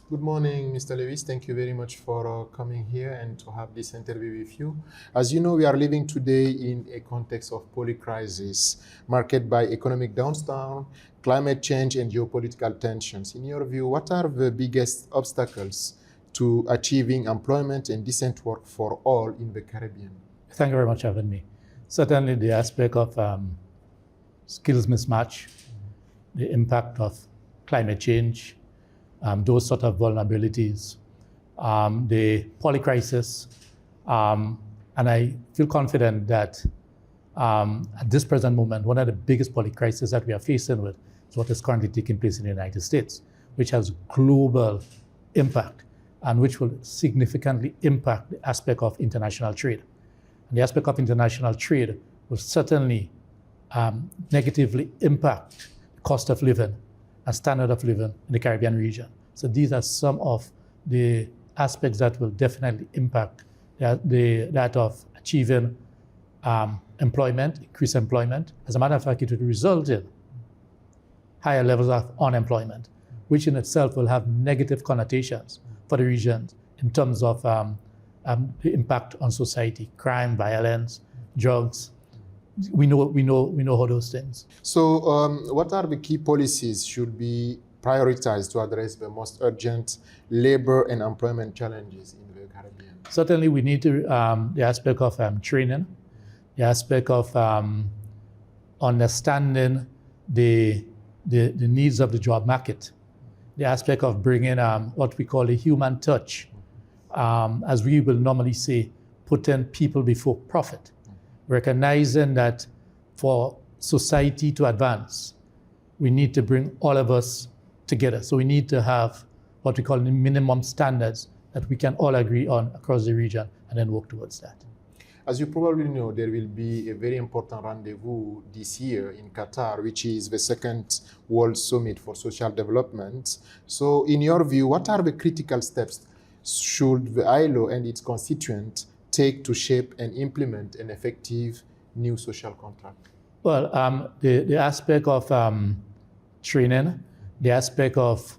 Good morning, Mr. Lewis. Thank you very much for coming here and to have this interview with you. As you know, we are living today in a context of polycrisis marked by economic downturn, climate change, and geopolitical tensions. In your view, what are the biggest obstacles to achieving employment and decent work for all in the Caribbean? Thank you very much for having me. Certainly the aspect of skills mismatch, the impact of climate change, those sort of vulnerabilities, the polycrisis, and I feel confident that at this present moment, one of the biggest polycrises that we are facing with is what is currently taking place in the United States, which has global impact and which will significantly impact the aspect of international trade. And the aspect of international trade will certainly negatively impact the cost of living and standard of living in the Caribbean region. So these are some of the aspects that will definitely impact that of achieving employment, increased employment. As a matter of fact, it will result in higher levels of unemployment, which in itself will have negative connotations for the region in terms of the impact on society, crime, violence, drugs. We know all those things. So what are the key policies should be prioritized to address the most urgent labor and employment challenges in the Caribbean? Certainly we need to, the aspect of training, the aspect of understanding the needs of the job market, the aspect of bringing what we call a human touch, as we will normally say, putting people before profit. Recognizing that for society to advance, we need to bring all of us together. So we need to have what we call the minimum standards that we can all agree on across the region and then work towards that. As you probably know, there will be a very important rendezvous this year in Qatar, which is the second World Summit for Social Development. So in your view, what are the critical steps should the ILO and its constituents take to shape and implement an effective new social contract? Well, the aspect of training, the aspect of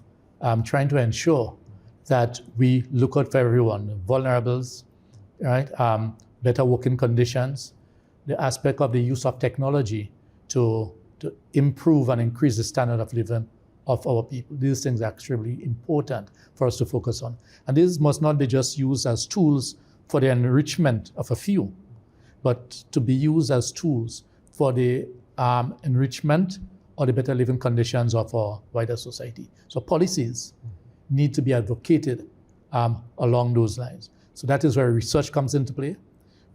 trying to ensure that we look out for everyone, the vulnerables, right? Better working conditions, the aspect of the use of technology to improve and increase the standard of living of our people. These things are extremely important for us to focus on. And these must not be just used as tools for the enrichment of a few, but to be used as tools for the enrichment or the better living conditions of our wider society. So policies need to be advocated along those lines. So that is where research comes into play.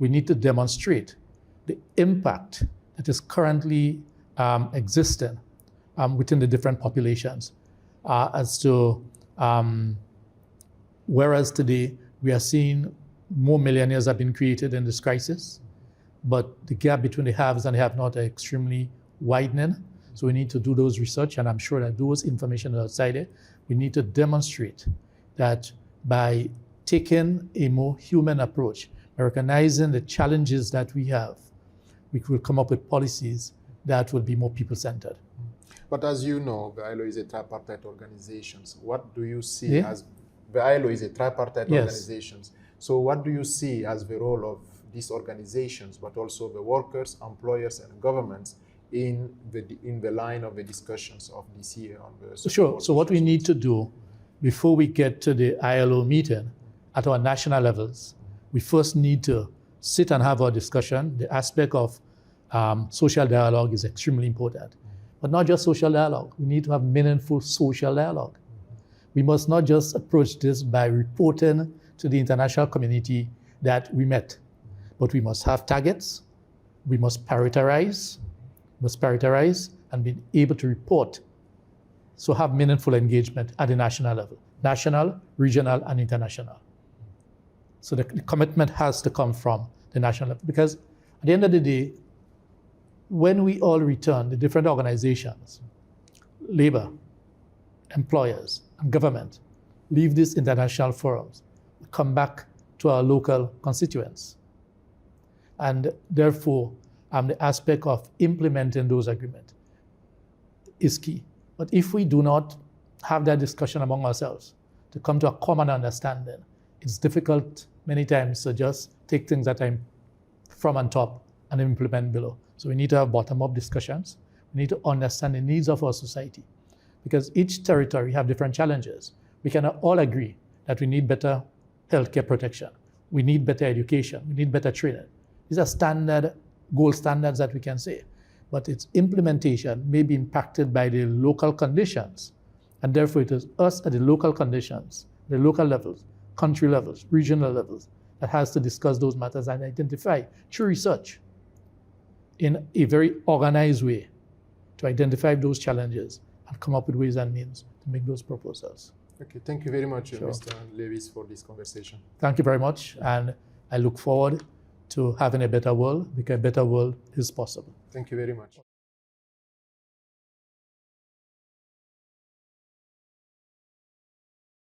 We need to demonstrate the impact that is currently existing within the different populations as to, whereas today we are seeing more millionaires have been created in this crisis, but the gap between the haves and the have-not are extremely widening. So we need to do those research, and I'm sure that those information are outside it. We need to demonstrate that by taking a more human approach, by recognizing the challenges that we have, we will come up with policies that will be more people-centered. But as you know, the ILO is a tripartite organization. What do you see as, the ILO is a tripartite organization. So what do you see as the role of these organizations, but also the workers, employers, and governments in the line of the discussions of this year on the... Sure. So what we need to do before we get to the ILO meeting at our national levels, we first need to sit and have our discussion. The aspect of social dialogue is extremely important. But not just social dialogue. We need to have meaningful social dialogue. We must not just approach this by reporting to the international community that we met, but we must have targets. We must prioritize and be able to report. So have meaningful engagement at the national level, national, regional, and international. So the commitment has to come from the national level, because at the end of the day, when we all return, the different organizations, labor, employers, and government, leave these international forums, come back to our local constituents. And therefore, the aspect of implementing those agreements is key. But if we do not have that discussion among ourselves, to come to a common understanding. It's difficult many times to just take things that are from on top and implement below. So we need to have bottom-up discussions. We need to understand the needs of our society, because each territory have different challenges. We cannot all agree that we need better healthcare protection. We need better education. We need better training. These are standard, gold standards that we can say, but its implementation may be impacted by the local conditions. And therefore it is us at the local conditions, the local levels, country levels, regional levels, that has to discuss those matters and identify through research in a very organized way to identify those challenges and come up with ways and means to make those proposals. Okay, thank you very much, Sure. Mr. Lewis, for this conversation. Thank you very much, and I look forward to having a better world, because a better world is possible. Thank you very much.